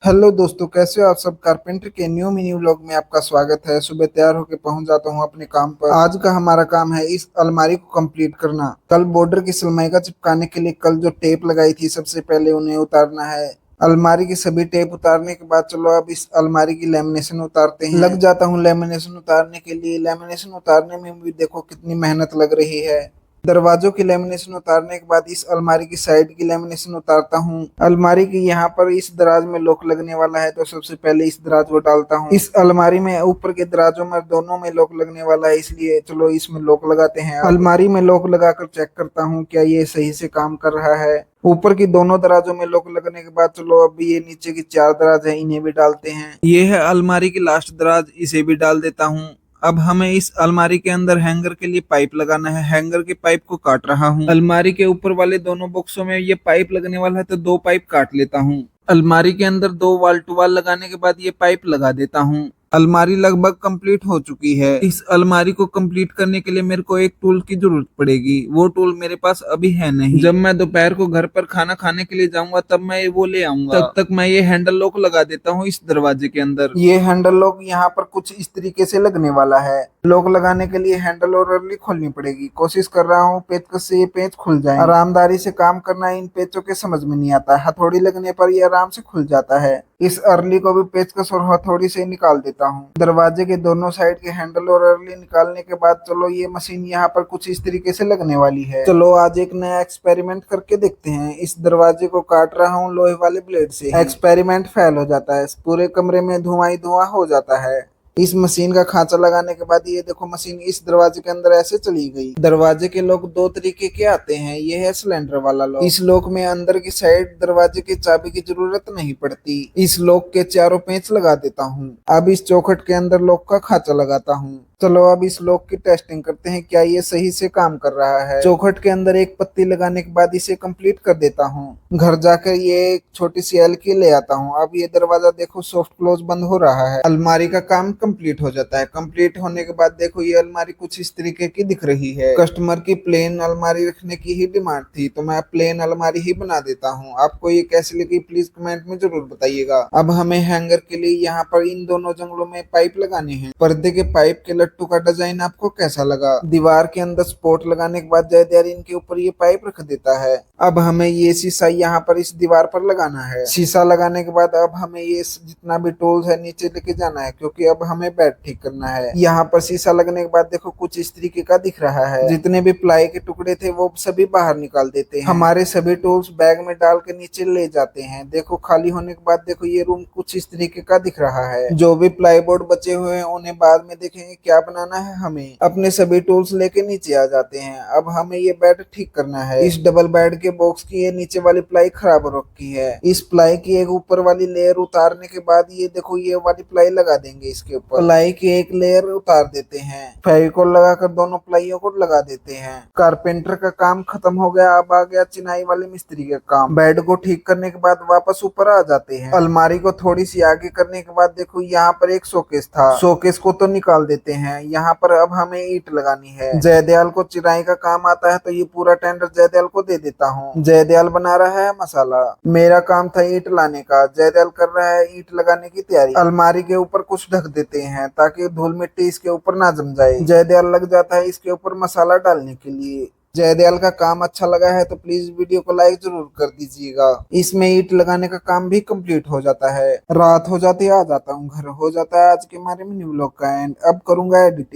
Hello दोस्तों, कैसे हो आप सब। कारपेंटर के न्यू मिनी व्लॉग में आपका स्वागत है। सुबह तैयार होकर पहुंच जाता हूं अपने काम पर। आज का हमारा काम है इस अलमारी को कंप्लीट करना। कल बॉर्डर की सनमाइका चिपकाने के लिए कल जो टेप लगाई थी, सबसे पहले उन्हें उतारना है। अलमारी की सभी टेप उतारने के बाद चलो अब इस अलमारी की लेमिनेशन उतारते हैं। लग जाता हूँ लेमिनेशन उतारने के लिए। लेमिनेशन उतारने में भी देखो कितनी मेहनत लग रही है। दरवाजों की लेमिनेशन उतारने के बाद इस अलमारी की साइड की लेमिनेशन उतारता हूँ। अलमारी की यहाँ पर इस दराज में लॉक लगने वाला है, तो सबसे पहले इस दराज को डालता हूँ। इस अलमारी में ऊपर के दराजों में दोनों में लॉक लगने वाला है, इसलिए चलो इसमें लॉक लगाते हैं। अलमारी में लॉक लगाकर चेक करता हूँ क्या ये सही से काम कर रहा है। ऊपर की दोनों दराजों में लॉक लगने के बाद चलो अब ये नीचे की चार दराज है, इन्हें भी डालते हैं। ये है अलमारी की लास्ट दराज, इसे भी डाल देता हूँ। अब हमें इस अलमारी के अंदर हैंगर के लिए पाइप लगाना है। हैंगर के पाइप को काट रहा हूँ। अलमारी के ऊपर वाले दोनों बॉक्सों में ये पाइप लगने वाला है, तो दो पाइप काट लेता हूँ। अलमारी के अंदर दो वाल टू वाल लगाने के बाद ये पाइप लगा देता हूँ। अलमारी लगभग कंप्लीट हो चुकी है। इस अलमारी को कंप्लीट करने के लिए मेरे को एक टूल की जरूरत पड़ेगी। वो टूल मेरे पास अभी है नहीं। जब मैं दोपहर को घर पर खाना खाने के लिए जाऊंगा तब मैं वो ले आऊंगा। तब तक मैं ये हैंडल लॉक लगा देता हूँ इस दरवाजे के अंदर। ये हैंडल लॉक यहाँ पर कुछ इस तरीके से लगने वाला है। लॉक लगाने के लिए हैंडल और रली खोलनी पड़ेगी। कोशिश कर रहा हूँ पेचकस से ये पेच खुल जाए। आरामदारी से काम करना इन पेचों के समझ में नहीं आता। हथौड़ी लगने पर ये आराम से खुल जाता है। इस अरली को भी पेचकस और हथौड़ी से निकाल देता हूँ। दरवाजे के दोनों साइड के हैंडल और अरली निकालने के बाद चलो ये मशीन यहाँ पर कुछ इस तरीके से लगने वाली है। चलो आज एक नया एक्सपेरिमेंट करके देखते हैं। इस दरवाजे को काट रहा हूँ लोहे वाले ब्लेड से। एक्सपेरिमेंट फेल हो जाता है। पूरे कमरे में धुआं ही धुआं हो जाता है। इस मशीन का खांचा लगाने के बाद ये देखो मशीन इस दरवाजे के अंदर ऐसे चली गई। दरवाजे के लॉक दो तरीके के आते हैं। ये है सिलेंडर वाला लॉक। इस लॉक में अंदर की साइड दरवाजे की चाबी की जरूरत नहीं पड़ती। इस लॉक के चारों पेंच लगा देता हूँ। अब इस चौखट के अंदर लॉक का खांचा लगाता हूँ। चलो अब इस लॉक की टेस्टिंग करते हैं क्या ये सही से काम कर रहा है। चौखट के अंदर एक पत्ती लगाने के बाद इसे कंप्लीट कर देता हूँ। घर जाकर ये एक छोटी सी एलकी ले आता हूँ। अब ये दरवाजा देखो सॉफ्ट क्लोज बंद हो रहा है। अलमारी का काम कंप्लीट हो जाता है। कंप्लीट होने के बाद देखो ये अलमारी कुछ इस तरीके की दिख रही है। कस्टमर की प्लेन अलमारी रखने की ही डिमांड थी, तो मैं प्लेन अलमारी ही बना देता हूँ। आपको ये कैसी लगी प्लीज कमेंट में जरूर बताइएगा। अब हमें हैंगर के लिए यहाँ पर इन दोनों जंगलों में पाइप लगाने हैं। पर्दे के पाइप के लट्टू का डिजाइन आपको कैसा लगा। दीवार के अंदर स्पॉट लगाने के बाद जयदेव इनके ऊपर ये पाइप रख देता है। अब हमें ये शीशा यहाँ पर इस दीवार पर लगाना है। शीशा लगाने के बाद अब हमें ये जितना भी टूल्स है नीचे लेके जाना है, क्योंकि अब हमें बेड ठीक करना है। यहाँ पर शीशा लगने के बाद देखो कुछ इस तरीके का दिख रहा है। जितने भी प्लाई के टुकड़े थे वो सभी बाहर निकाल देते हैं। हमारे सभी टूल्स बैग में डाल के नीचे ले जाते हैं। देखो खाली होने के बाद देखो ये रूम कुछ इस तरीके का दिख रहा है। जो भी प्लाई बोर्ड बचे हुए हैं उन्हें बाद में देखेंगे क्या बनाना है। हमें अपने सभी टूल्स लेके नीचे आ जाते हैं। अब हमें ये बेड ठीक करना है। इस डबल बेड के बॉक्स की ये नीचे वाली प्लाई खराब हो रखी है। इस प्लाई की एक ऊपर वाली लेयर उतारने के बाद ये देखो ये वाली प्लाई लगा देंगे। इसके ऊपर प्लाई की एक लेयर उतार देते हैं। फेविकोल लगाकर दोनों प्लाइयों को लगा देते हैं। कारपेंटर का काम खत्म हो गया। अब आ गया चिनाई वाले मिस्त्री का काम। बेड को ठीक करने के बाद वापस ऊपर आ जाते हैं। अलमारी को थोड़ी सी आगे करने के बाद देखो यहाँ पर एक शोकेस था। शोकेस को तो निकाल देते हैं। यहाँ पर अब हमें ईंट लगानी है। जयदयाल को चिराई का काम आता है, तो ये पूरा टेंडर जयदयाल को दे देता हूँ। जयदयाल बना रहा है मसाला। मेरा काम था ईंट लाने का। जयदयाल कर रहा है ईंट लगाने की तैयारी। अलमारी के ऊपर कुछ ढक देते हैं ताकि धूल मिट्टी इसके ऊपर ना जम जाए। जयदयाल लग जाता है इसके ऊपर मसाला डालने के लिए। जयदयाल का काम अच्छा लगा है तो प्लीज वीडियो को लाइक जरूर कर दीजिएगा। इसमें ईंट लगाने का काम भी कंप्लीट हो जाता है। रात हो जाती है आ जाता हूँ घर। हो जाता है आज के हमारे मिनी व्लॉग का एंड। अब करूंगा एडिटिंग।